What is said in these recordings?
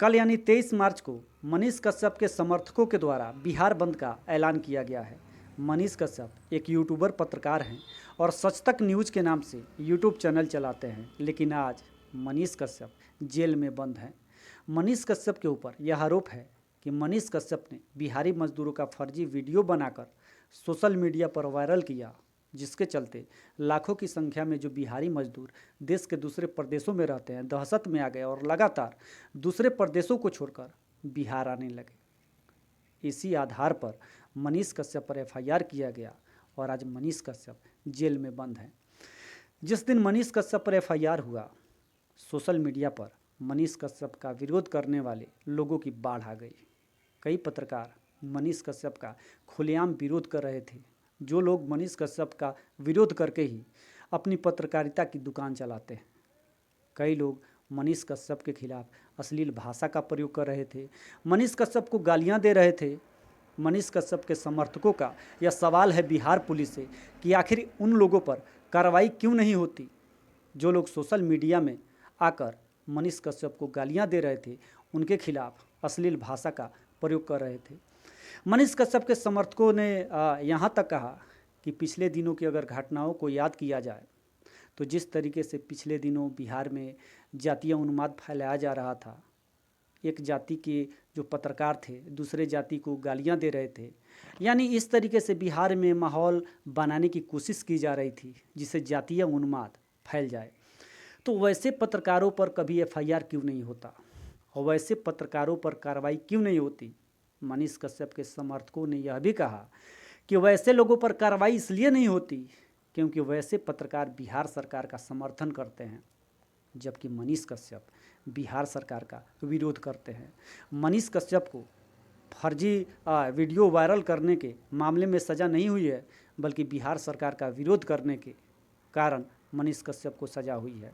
कल यानी 23 मार्च को मनीष कश्यप के समर्थकों के द्वारा बिहार बंद का ऐलान किया गया है। मनीष कश्यप एक यूट्यूबर पत्रकार हैं और सच तक न्यूज़ के नाम से यूट्यूब चैनल चलाते हैं, लेकिन आज मनीष कश्यप जेल में बंद हैं। मनीष कश्यप के ऊपर यह आरोप है कि मनीष कश्यप ने बिहारी मजदूरों का फर्जी वीडियो बनाकर सोशल मीडिया पर वायरल किया, जिसके चलते लाखों की संख्या में जो बिहारी मजदूर देश के दूसरे प्रदेशों में रहते हैं दहशत में आ गए और लगातार दूसरे प्रदेशों को छोड़कर बिहार आने लगे। इसी आधार पर मनीष कश्यप पर एफआईआर किया गया और आज मनीष कश्यप जेल में बंद हैं। जिस दिन मनीष कश्यप पर एफआईआर हुआ, सोशल मीडिया पर मनीष कश्यप का विरोध करने वाले लोगों की बाढ़ आ गई। कई पत्रकार मनीष कश्यप का खुलेआम विरोध कर रहे थे। जो लोग मनीष कश्यप का विरोध करके ही अपनी पत्रकारिता की दुकान चलाते हैं। कई लोग मनीष कश्यप के खिलाफ अश्लील भाषा का प्रयोग कर रहे थे, मनीष कश्यप को गालियां दे रहे थे। मनीष कश्यप के समर्थकों का यह सवाल है बिहार पुलिस से कि आखिर उन लोगों पर कार्रवाई क्यों नहीं होती जो लोग सोशल मीडिया में आकर मनीष कश्यप को गालियां दे रहे थे, उनके खिलाफ अश्लील भाषा का प्रयोग कर रहे थे। मनीष कश्यप के समर्थकों ने यहाँ तक कहा कि पिछले दिनों की अगर घटनाओं को याद किया जाए तो जिस तरीके से पिछले दिनों बिहार में जातीय उन्माद फैलाया जा रहा था, एक जाति के जो पत्रकार थे दूसरे जाति को गालियां दे रहे थे, यानी इस तरीके से बिहार में माहौल बनाने की कोशिश की जा रही थी जिससे जातीय उन्माद फैल जाए। तो वैसे पत्रकारों पर कभी एफआईआर क्यों नहीं होता और वैसे पत्रकारों पर कार्रवाई क्यों नहीं होती? मनीष कश्यप के समर्थकों ने यह भी कहा कि वैसे लोगों पर कार्रवाई इसलिए नहीं होती क्योंकि वैसे पत्रकार बिहार सरकार का समर्थन करते हैं, जबकि मनीष कश्यप बिहार सरकार का विरोध करते हैं। मनीष कश्यप को फर्जी वीडियो वायरल करने के मामले में सज़ा नहीं हुई है, बल्कि बिहार सरकार का विरोध करने के कारण मनीष कश्यप को सज़ा हुई है।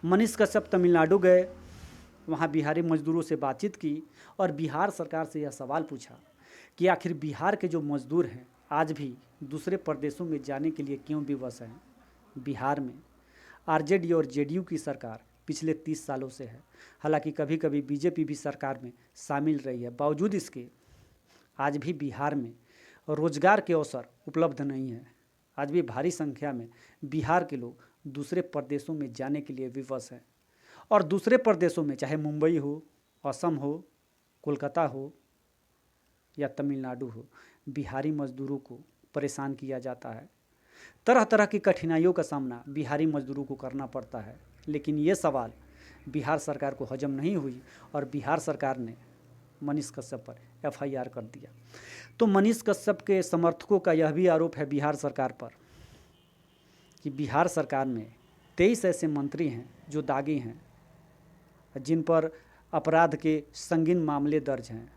मनीष कश्यप तमिलनाडु गए, वहाँ बिहारी मजदूरों से बातचीत की और बिहार सरकार से यह सवाल पूछा कि आखिर बिहार के जो मजदूर हैं आज भी दूसरे प्रदेशों में जाने के लिए क्यों विवश हैं। बिहार में आरजेडी और जेडीयू की सरकार पिछले 30 सालों से है, हालांकि कभी कभी बीजेपी भी सरकार में शामिल रही है। बावजूद इसके आज भी बिहार में रोजगार के अवसर उपलब्ध नहीं है। आज भी भारी संख्या में बिहार के लोग दूसरे प्रदेशों में जाने के लिए विवश हैं और दूसरे प्रदेशों में चाहे मुंबई हो, असम हो, कोलकाता हो या तमिलनाडु हो, बिहारी मजदूरों को परेशान किया जाता है। तरह तरह की कठिनाइयों का सामना बिहारी मजदूरों को करना पड़ता है, लेकिन ये सवाल बिहार सरकार को हजम नहीं हुई और बिहार सरकार ने मनीष कश्यप पर एफआईआर कर दिया। तो मनीष कश्यप के समर्थकों का यह भी आरोप है बिहार सरकार पर कि बिहार सरकार में 23 ऐसे मंत्री हैं जो दागी हैं, जिन पर अपराध के संगीन मामले दर्ज हैं।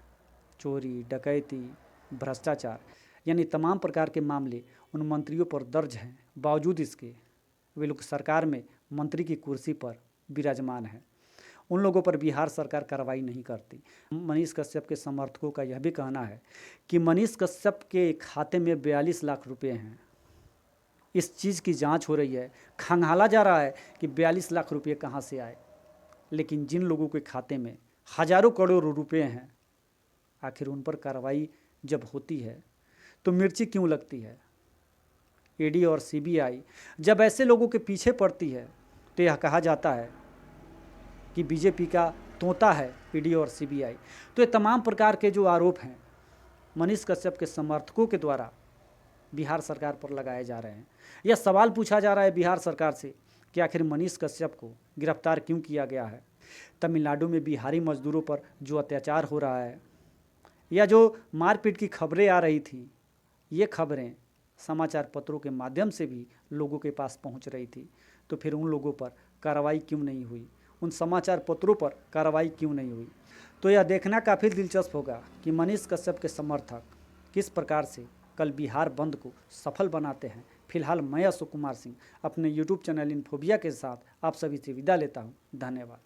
चोरी, डकैती, भ्रष्टाचार यानी तमाम प्रकार के मामले उन मंत्रियों पर दर्ज हैं। बावजूद इसके वे लोग सरकार में मंत्री की कुर्सी पर विराजमान हैं। उन लोगों पर बिहार सरकार कार्रवाई नहीं करती। मनीष कश्यप के समर्थकों का यह भी कहना है कि मनीष कश्यप के खाते में 42 लाख रुपए हैं। इस चीज़ की जांच हो रही है, खंगाला जा रहा है कि 42 लाख रुपये कहाँ से आए, लेकिन जिन लोगों के खाते में हजारों करोड़ रुपए हैं, आखिर उन पर कार्रवाई जब होती है तो मिर्ची क्यों लगती है? ईडी और सीबीआई जब ऐसे लोगों के पीछे पड़ती है तो यह कहा जाता है कि बीजेपी का तोता है ईडी और सीबीआई। तो ये तमाम प्रकार के जो आरोप हैं मनीष कश्यप के समर्थकों के द्वारा बिहार सरकार पर लगाए जा रहे हैं। यह सवाल पूछा जा रहा है बिहार सरकार से कि आखिर मनीष कश्यप को गिरफ्तार क्यों किया गया है। तमिलनाडु में बिहारी मजदूरों पर जो अत्याचार हो रहा है या जो मारपीट की खबरें आ रही थी, ये खबरें समाचार पत्रों के माध्यम से भी लोगों के पास पहुंच रही थी, तो फिर उन लोगों पर कार्रवाई क्यों नहीं हुई, उन समाचार पत्रों पर कार्रवाई क्यों नहीं हुई? तो यह देखना काफ़ी दिलचस्प होगा कि मनीष कश्यप के समर्थक किस प्रकार से कल बिहार बंद को सफल बनाते हैं। फिलहाल मैं अशोक कुमार सिंह अपने यूट्यूब चैनल इन्फोबिया के साथ आप सभी से विदा लेता हूँ। धन्यवाद।